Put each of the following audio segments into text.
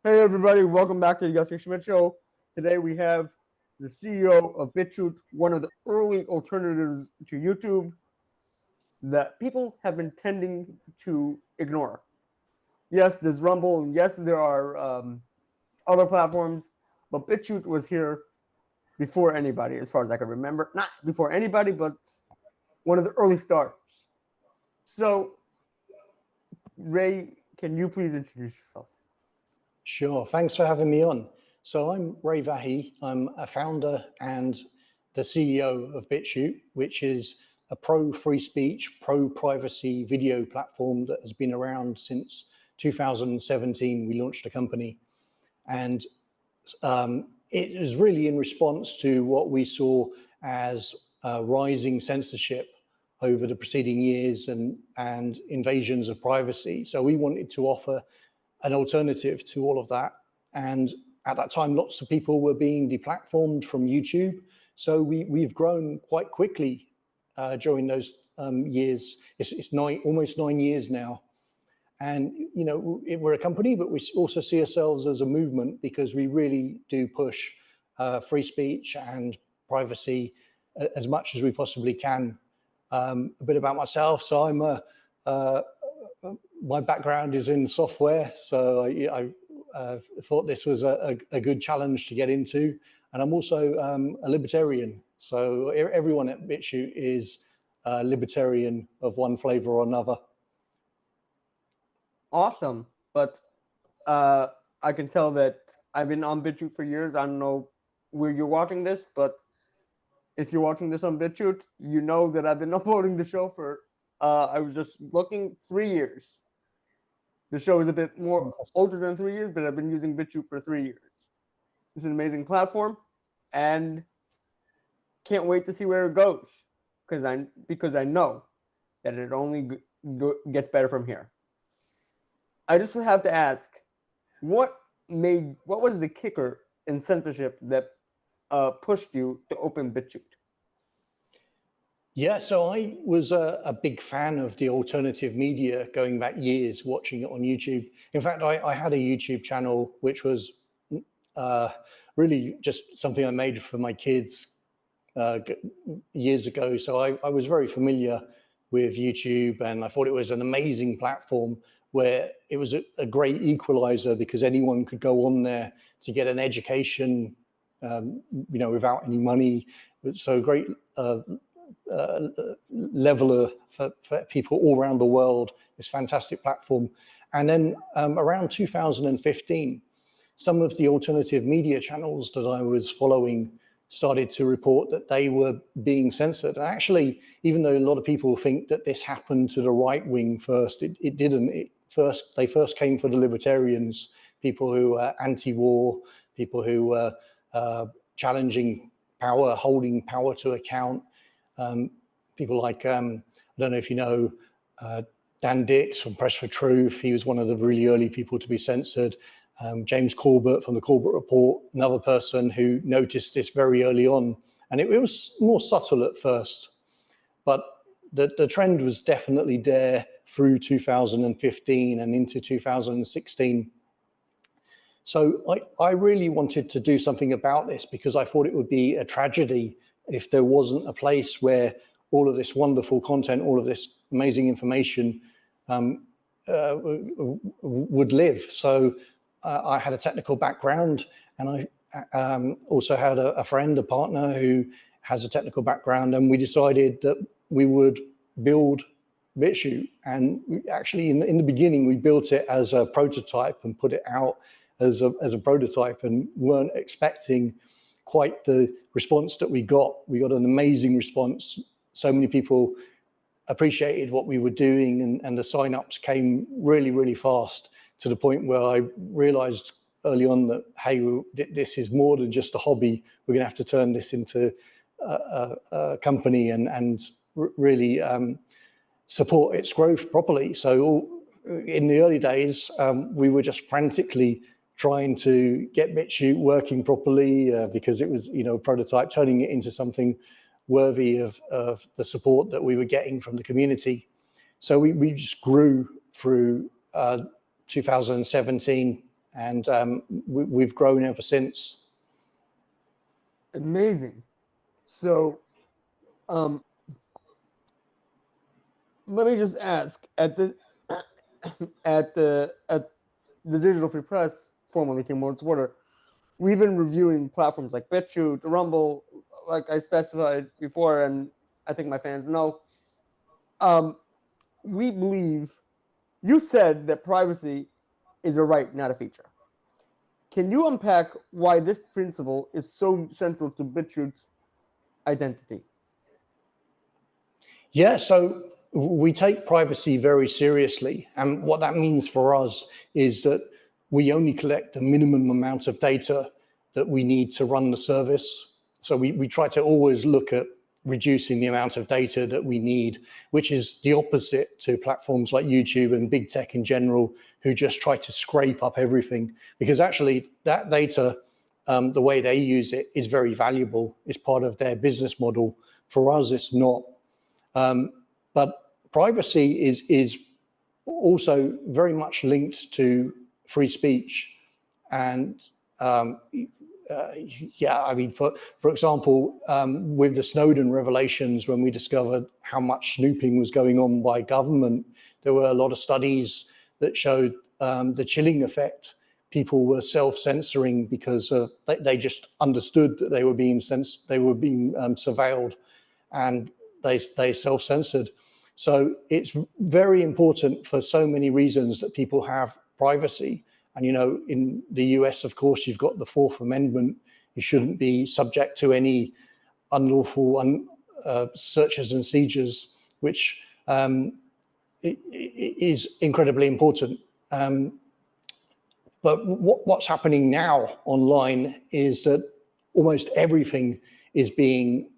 Hey everybody, welcome back to the Yossi Schmidt Show. Today we have the CEO of BitChute, one of the early alternatives to YouTube that people have been tending to ignore. Yes, there's Rumble, and yes, there are other platforms, but BitChute was here before anybody, as far as I can remember. Not before anybody, but one of the early starters. So, Ray, can you please introduce yourself? Sure, thanks for having me on. So I'm Ray Vahey. I'm a founder and the CEO of BitChute, which is a pro-free speech, pro-privacy video platform that has been around since 2017. We launched a company, and it is really in response to what we saw as rising censorship over the preceding years and invasions of privacy. So we wanted to offer an alternative to all of that. And at that time, lots of people were being deplatformed from YouTube. So we've grown quite quickly during those years. It's almost 9 years now. And we're a company, but we also see ourselves as a movement because we really do push free speech and privacy as much as we possibly can. A bit about myself. So my background is in software, so I thought this was a good challenge to get into. And I'm also a libertarian. So everyone at BitChute is a libertarian of one flavor or another. Awesome, but I can tell that I've been on BitChute for years. I don't know where you're watching this, but if you're watching this on BitChute, you know that I've been uploading the show for, I was just looking, 3 years. The show is a bit more older than 3 years, but I've been using BitChute for 3 years. It's an amazing platform, and can't wait to see where it goes, because I know that it only gets better from here. I just have to ask, what was the kicker in censorship that pushed you to open BitChute? Yeah, so I was a big fan of the alternative media going back years, watching it on YouTube. In fact, I had a YouTube channel which was really just something I made for my kids years ago. So I was very familiar with YouTube, and I thought it was an amazing platform where it was a great equalizer because anyone could go on there to get an education, without any money. So great leveler for people all around the world. This fantastic platform. And then around 2015, some of the alternative media channels that I was following started to report that they were being censored. And actually, even though a lot of people think that this happened to the right wing first, it didn't. They first came for the libertarians, people who were anti-war, people who were challenging power, holding power to account. People like, I don't know if you know, Dan Dix from Press for Truth. He was one of the really early people to be censored. James Corbett from the Corbett Report, another person who noticed this very early on. And it was more subtle at first, but the trend was definitely there through 2015 and into 2016. So I really wanted to do something about this because I thought it would be a tragedy if there wasn't a place where all of this wonderful content, all of this amazing information would live. So I had a technical background, and I also had a friend, a partner who has a technical background, and we decided that we would build BitChute. And actually, in the beginning, we built it as a prototype and put it out as a prototype, and weren't expecting quite the response that we got. We got an amazing response. So many people appreciated what we were doing, and the sign-ups came really, really fast, to the point where I realized early on that, hey, this is more than just a hobby. We're going to have to turn this into a company and really support its growth properly. So in the early days, we were just frantically trying to get BitChute working properly because it was, a prototype, turning it into something worthy of the support that we were getting from the community. So we just grew through 2017, and we've grown ever since. Amazing. So, let me just ask, at the Digital Free Press, formerly King Lawrence Water, we've been reviewing platforms like BitChute, Rumble, like I specified before, and I think my fans know. We believe you said that privacy is a right, not a feature. Can you unpack why this principle is so central to BitChute's identity? Yeah, so we take privacy very seriously. And what that means for us is that we only collect the minimum amount of data that we need to run the service. So we try to always look at reducing the amount of data that we need, which is the opposite to platforms like YouTube and big tech in general, who just try to scrape up everything. Because actually that data, the way they use it is very valuable. It's part of their business model. For us, it's not. But privacy is also very much linked to free speech. And yeah, I mean, for example, with the Snowden revelations, when we discovered how much snooping was going on by government, there were a lot of studies that showed the chilling effect. People were self-censoring because they just understood that they were being surveilled, and they self-censored. So it's very important for so many reasons that people have privacy. And, you know, in the US, of course, you've got the Fourth Amendment. You shouldn't be subject to any unlawful searches and seizures, which is incredibly important. But what's happening now online is that almost everything is being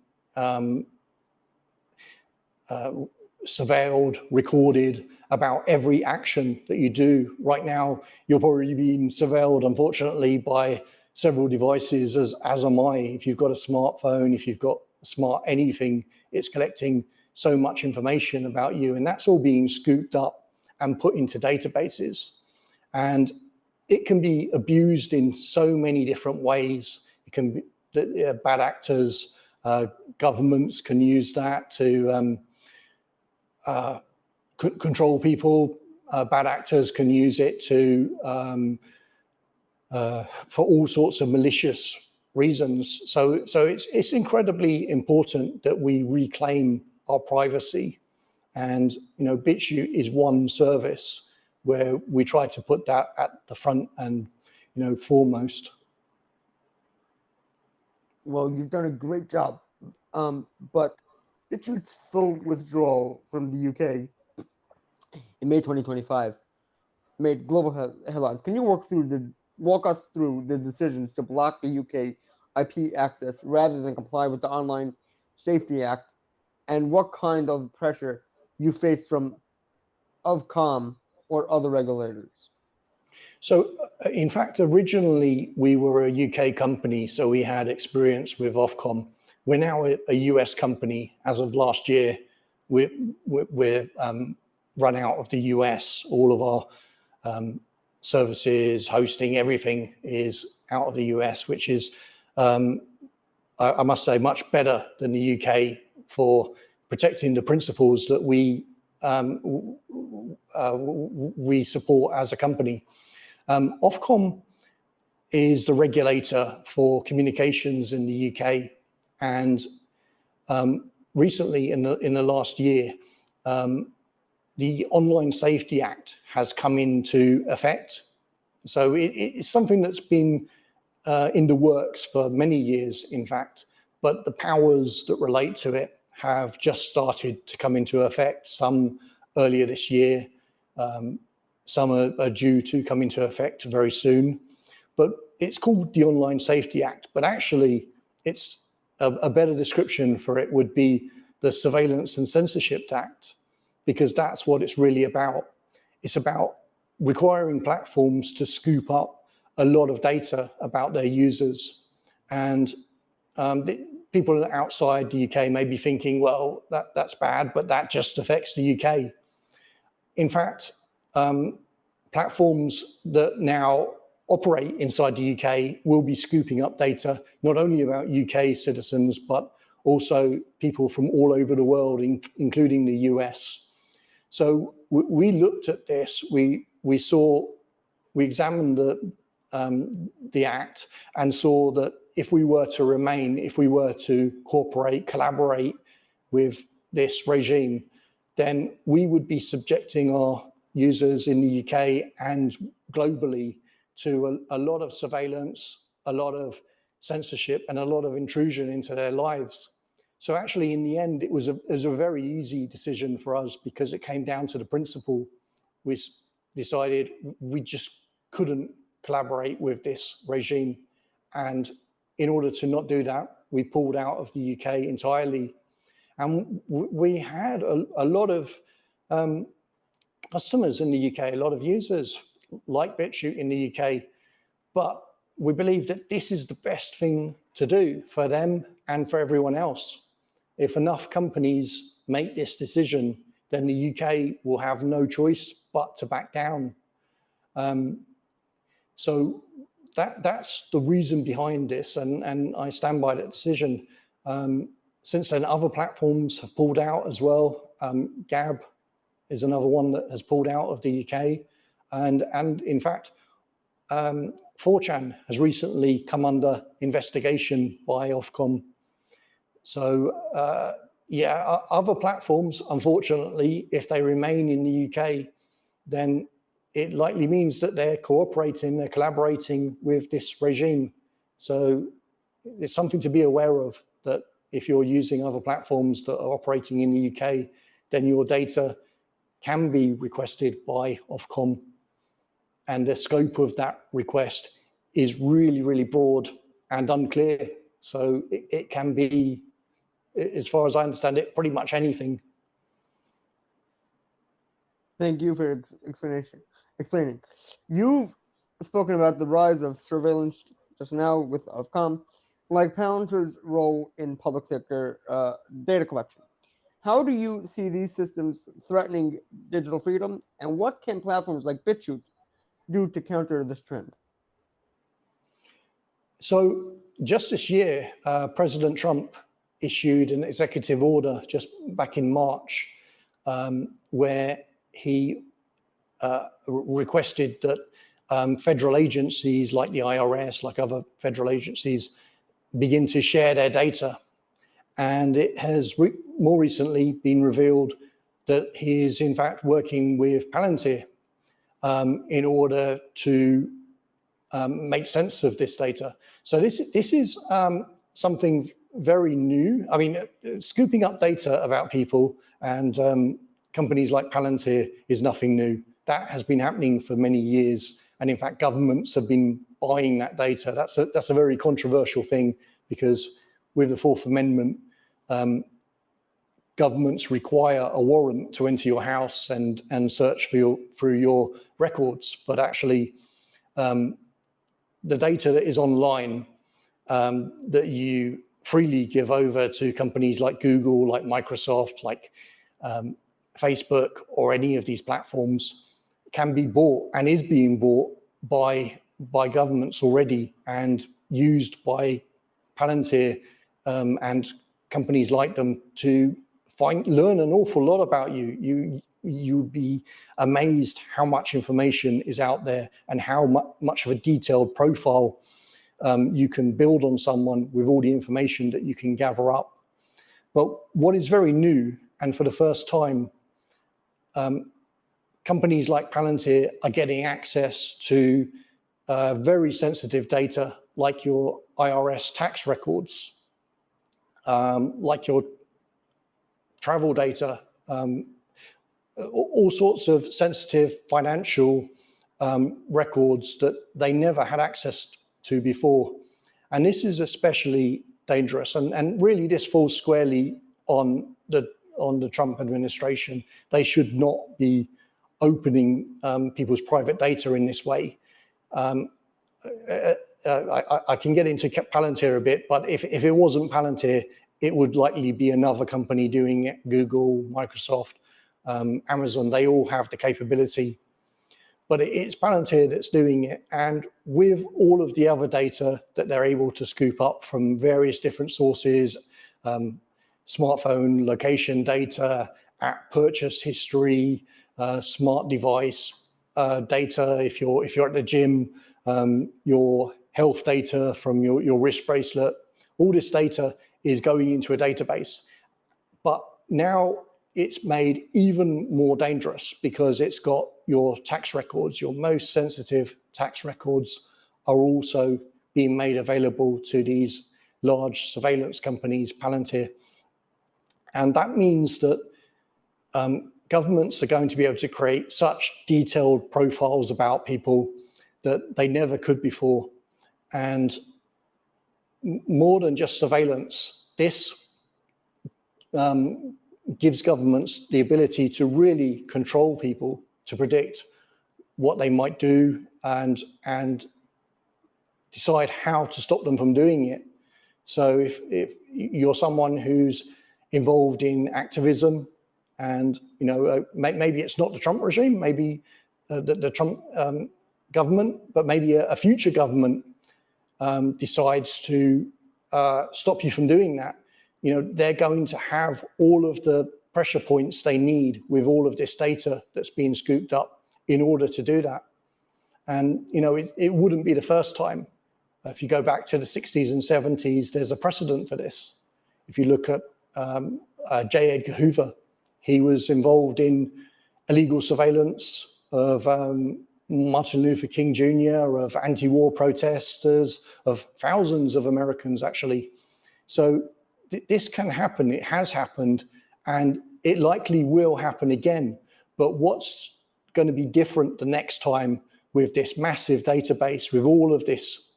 surveilled, recorded about every action that you do. Right now, you're probably being surveilled, unfortunately, by several devices, as am I. If you've got a smartphone, if you've got a smart anything, it's collecting so much information about you, and that's all being scooped up and put into databases. And it can be abused in so many different ways. It can be bad actors, governments can use that to control people. Bad actors can use it to for all sorts of malicious reasons. So it's incredibly important that we reclaim our privacy. And you know, BitChute is one service where we try to put that at the front and, you know, foremost. Well, you've done a great job. But BitChute's full withdrawal from the UK in May 2025 made global headlines. Can you walk us through the decisions to block the UK IP access rather than comply with the Online Safety Act, and what kind of pressure you face from Ofcom or other regulators? So, in fact, originally we were a UK company, so we had experience with Ofcom. We're now a US company. As of last year, we're run out of the US. All of our services, hosting, everything is out of the US, which is, I must say, much better than the UK for protecting the principles that we support as a company. Ofcom is the regulator for communications in the UK, and recently, in the last year, the Online Safety Act has come into effect. So it's something that's been in the works for many years, in fact, but the powers that relate to it have just started to come into effect, some earlier this year, some are due to come into effect very soon. But it's called the Online Safety Act, but actually it's a better description for it would be the Surveillance and Censorship Act, because that's what it's really about. It's about requiring platforms to scoop up a lot of data about their users. And people outside the UK may be thinking, well, that's bad, but that just affects the UK. In fact, platforms that now operate inside the UK will be scooping up data, not only about UK citizens, but also people from all over the world, including the US. So we looked at this, we examined the act and saw that if we were to remain, if we were to cooperate, collaborate with this regime, then we would be subjecting our users in the UK and globally to a lot of surveillance, a lot of censorship, and a lot of intrusion into their lives. So actually, in the end, it was a very easy decision for us because it came down to the principle. We decided we just couldn't collaborate with this regime. And in order to not do that, we pulled out of the UK entirely. And we had a lot of customers in the UK, a lot of users like BitChute in the UK, but we believe that this is the best thing to do for them and for everyone else. If enough companies make this decision, then the UK will have no choice but to back down. So that's the reason behind this, and I stand by that decision. Since then, other platforms have pulled out as well. Gab is another one that has pulled out of the UK, and in fact, 4chan has recently come under investigation by Ofcom. So yeah, other platforms, unfortunately, if they remain in the UK, then it likely means that they're cooperating, they're collaborating with this regime. So it's something to be aware of, that if you're using other platforms that are operating in the UK, then your data can be requested by Ofcom. And the scope of that request is really, really broad and unclear. So it can be, as far as I understand it, pretty much anything. Thank you for explaining. You've spoken about the rise of surveillance just now with Ofcom, like Palantir's role in public sector data collection. How do you see these systems threatening digital freedom, and what can platforms like BitChute do to counter this trend? So just this year, President Trump issued an executive order just back in March, where he requested that federal agencies like the IRS, like other federal agencies, begin to share their data. And it has more recently been revealed that he is in fact working with Palantir in order to make sense of this data. So this is something very new. I mean, scooping up data about people and companies like Palantir is nothing new. That has been happening for many years. And in fact, governments have been buying that data. That's a very controversial thing, because with the Fourth Amendment, governments require a warrant to enter your house and search through your records. But actually, the data that is online that you freely give over to companies like Google, like Microsoft, like Facebook, or any of these platforms can be bought and is being bought by governments already and used by Palantir and companies like them to learn an awful lot about you. You'd be amazed how much information is out there and how much of a detailed profile you can build on someone with all the information that you can gather up. But what is very new, and for the first time, companies like Palantir are getting access to very sensitive data, like your IRS tax records, like your travel data, all sorts of sensitive financial records that they never had access to before. And this is especially dangerous. And really, this falls squarely on the Trump administration. They should not be opening people's private data in this way. I can get into Palantir a bit, but if it wasn't Palantir, it would likely be another company doing it. Google, Microsoft, Amazon, they all have the capability. but it's Palantir that's doing it. And with all of the other data that they're able to scoop up from various different sources, smartphone location data, app purchase history, smart device data, if you're at the gym, your health data from your wrist bracelet, all this data is going into a database. But now it's made even more dangerous because it's got your tax records, your most sensitive tax records are also being made available to these large surveillance companies, Palantir. And that means that governments are going to be able to create such detailed profiles about people that they never could before. And more than just surveillance, this gives governments the ability to really control people, to predict what they might do and decide how to stop them from doing it. So if you're someone who's involved in activism, and maybe it's not the Trump regime, maybe the Trump government, but maybe a future government decides to stop you from doing that, they're going to have all of the pressure points they need with all of this data that's being scooped up in order to do that. And it wouldn't be the first time. If you go back to the 60s and 70s, there's a precedent for this. If you look at J. Edgar Hoover, he was involved in illegal surveillance of Martin Luther King Jr., of anti-war protesters, of thousands of Americans, actually. So this can happen, it has happened, and it likely will happen again. But what's going to be different the next time with this massive database, with all of this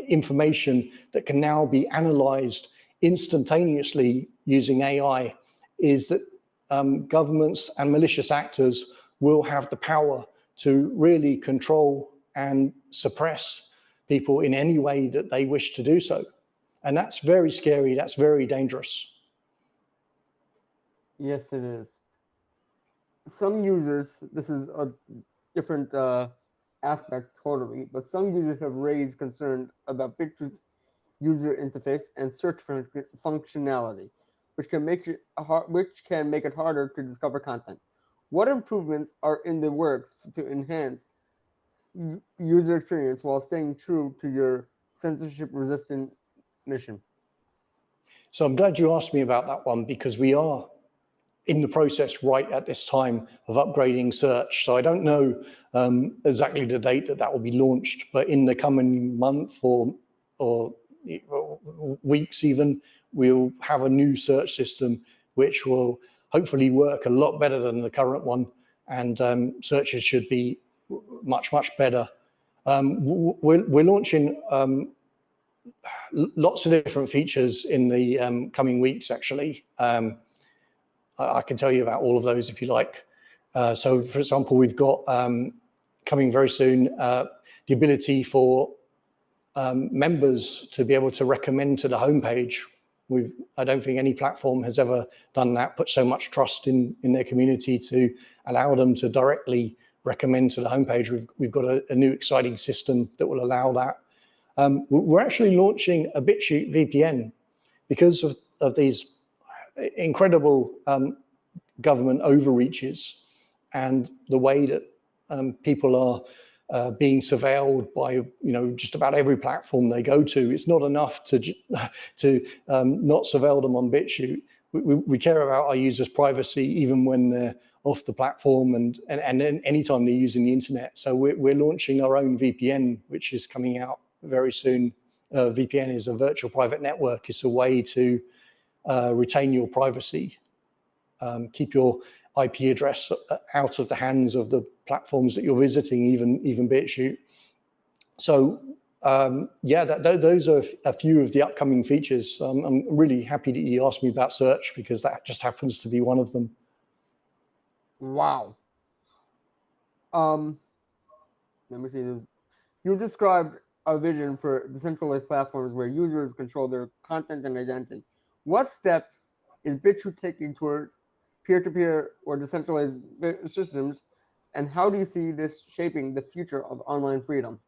information that can now be analyzed instantaneously using AI, is that governments and malicious actors will have the power to really control and suppress people in any way that they wish to do so. And that's very scary, that's very dangerous. Yes, it is. Some users, this is a different aspect totally, but some users have raised concern about BitChute's user interface and search functionality, which can make it harder to discover content. What improvements are in the works to enhance user experience while staying true to your censorship-resistant mission? So I'm glad you asked me about that one, because we are in the process right at this time of upgrading search. So I don't know exactly the date that will be launched, but in the coming month or weeks even, we'll have a new search system which will hopefully work a lot better than the current one, and searches should be much better. We're launching lots of different features in the coming weeks, actually. I can tell you about all of those if you like. So for example, we've got coming very soon the ability for members to be able to recommend to the homepage. I don't think any platform has ever done that, put so much trust in their community to allow them to directly recommend to the homepage. We've got a new exciting system that will allow that. We're actually launching a BitChute VPN because of these incredible government overreaches and the way that people are being surveilled by just about every platform they go to. It's not enough to not surveil them on BitChute. We care about our users' privacy even when they're off the platform and anytime they're using the internet. So we're launching our own VPN, which is coming out very soon. VPN is a virtual private network. It's a way to retain your privacy, keep your IP address out of the hands of the platforms that you're visiting, even BitChute. So those are a few of the upcoming features. I'm really happy that you asked me about search, because that just happens to be one of them. Wow. Let me see this. You described a vision for decentralized platforms where users control their content and identity. What steps is BitChute taking towards peer-to-peer or decentralized systems and how do you see this shaping the future of online freedom?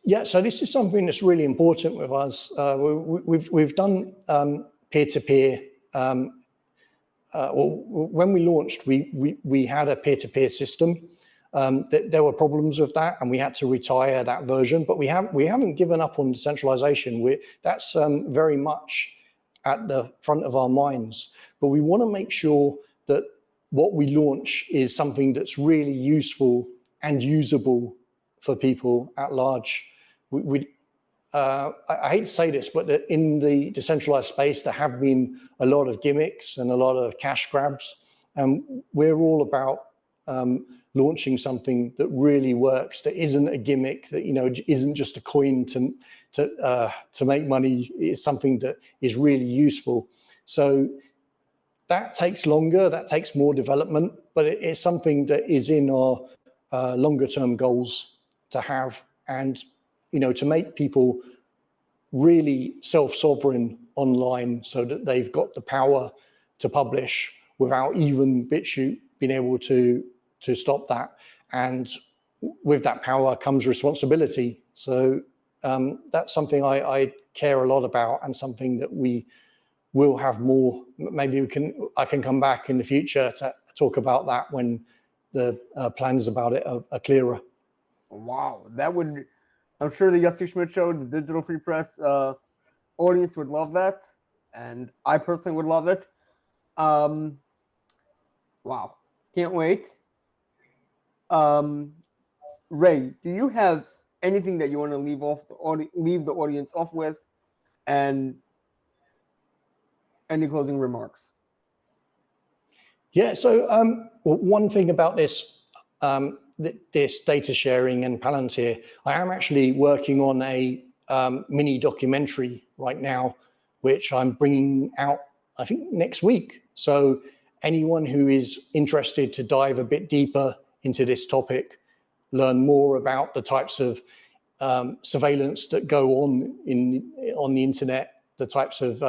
Yeah, so this is something that's really important with us. We've done peer-to-peer. Well, when we launched, we had a peer-to-peer system. There were problems with that, and we had to retire that version. But we haven't given up on decentralization. That's very much at the front of our minds. But we want to make sure that what we launch is something that's really useful and usable for people at large. I hate to say this, but in the decentralized space, there have been a lot of gimmicks and a lot of cash grabs. And we're all about launching something that really works, that isn't a gimmick, that isn't just a coin to make money. It's something that is really useful. So that takes longer, that takes more development, but it's something that is in our longer term goals to have, and to make people really self-sovereign online, so that they've got the power to publish without even BitChute being able to stop that. And with that power comes responsibility. So that's something I care a lot about, and something that we will have more. Maybe I can come back in the future to talk about that when the plans about it are clearer. Wow, that would, I'm sure the Yossi Schmidt Show, the Digital Free Press audience would love that, and I personally would love it. Wow, can't wait. Ray, do you have anything that you want to leave the audience off with, and any closing remarks? Yeah. So one thing about this data sharing and Palantir, I am actually working on a mini documentary right now, which I'm bringing out, I think, next week. So anyone who is interested to dive a bit deeper into this topic, learn more about the types of surveillance that go on the internet, the types of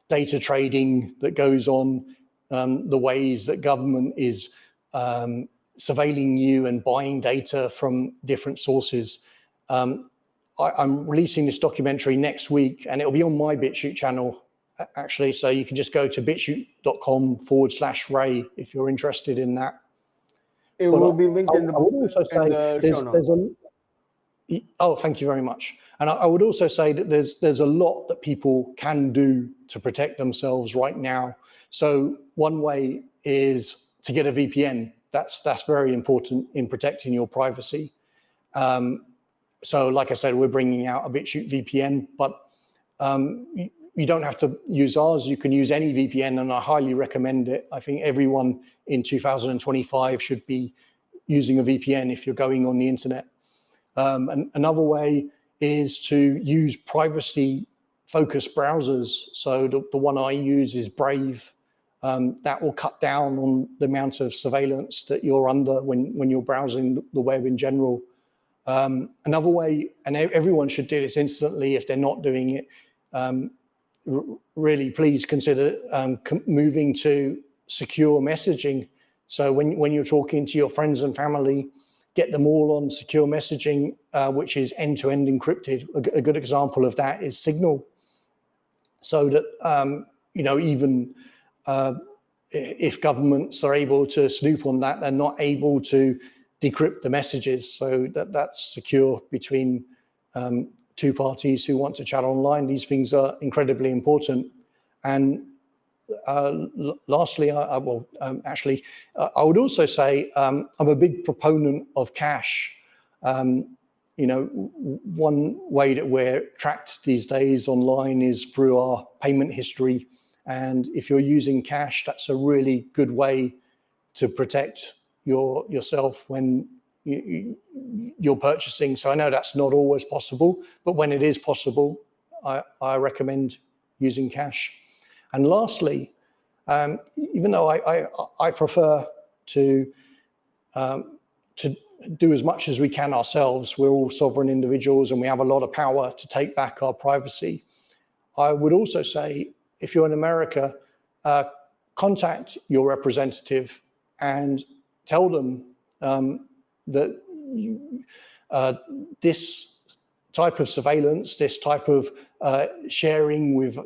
data trading that goes on, the ways that government is surveilling you and buying data from different sources. I'm releasing this documentary next week, and it'll be on my BitChute channel, actually. So you can just go to bitchute.com/Ray if you're interested in that. It will be linked in the, I would also say show notes. Oh, thank you very much. And I would also say that there's a lot that people can do to protect themselves right now. So one way is to get a VPN. That's very important in protecting your privacy. So like I said, we're bringing out a BitChute VPN, but you don't have to use ours. You can use any VPN, and I highly recommend it. I think everyone in 2025 should be using a VPN if you're going on the internet. And another way is to use privacy-focused browsers. So the one I use is Brave. That will cut down on the amount of surveillance that you're under when you're browsing the web in general. Another way, and everyone should do this instantly if they're not doing it, really please consider moving to secure messaging. So when you're talking to your friends and family, get them all on secure messaging, which is end-to-end encrypted. A good example of that is Signal. So that, even if governments are able to snoop on that, they're not able to decrypt the messages. So that's secure between two parties who want to chat online. These things are incredibly important. And lastly, I would also say I'm a big proponent of cash. One way that we're tracked these days online is through our payment history. And if you're using cash, that's a really good way to protect yourself when you're purchasing. So I know that's not always possible, but when it is possible, I recommend using cash. And lastly, even though I prefer to do as much as we can ourselves, we're all sovereign individuals and we have a lot of power to take back our privacy. I would also say, if you're in America, contact your representative and tell them that this type of surveillance, this type of sharing with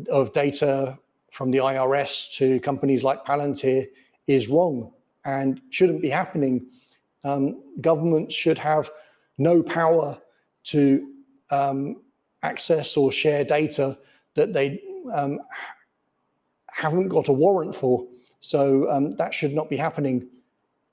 of data from the IRS to companies like Palantir is wrong and shouldn't be happening. Governments should have no power to access or share data that they haven't got a warrant for. So that should not be happening.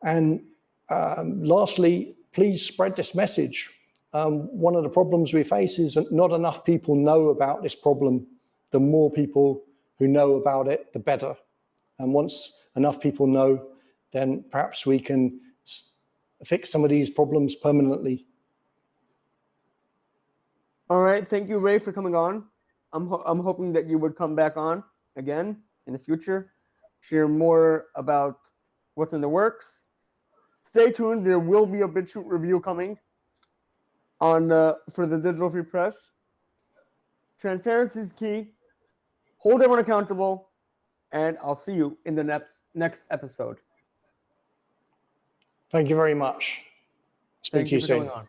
And lastly, please spread this message. One of the problems we face is that not enough people know about this problem. The more people who know about it, the better. And once enough people know, then perhaps we can fix some of these problems permanently. All right, thank you, Ray, for coming on. I'm hoping that you would come back on again in the future, share more about what's in the works. Stay tuned. There will be a BitChute review coming on for the Digital Free Press. Transparency is key. Hold everyone accountable, and I'll see you in the next episode. Thank you very much. Speak to you soon. Coming on.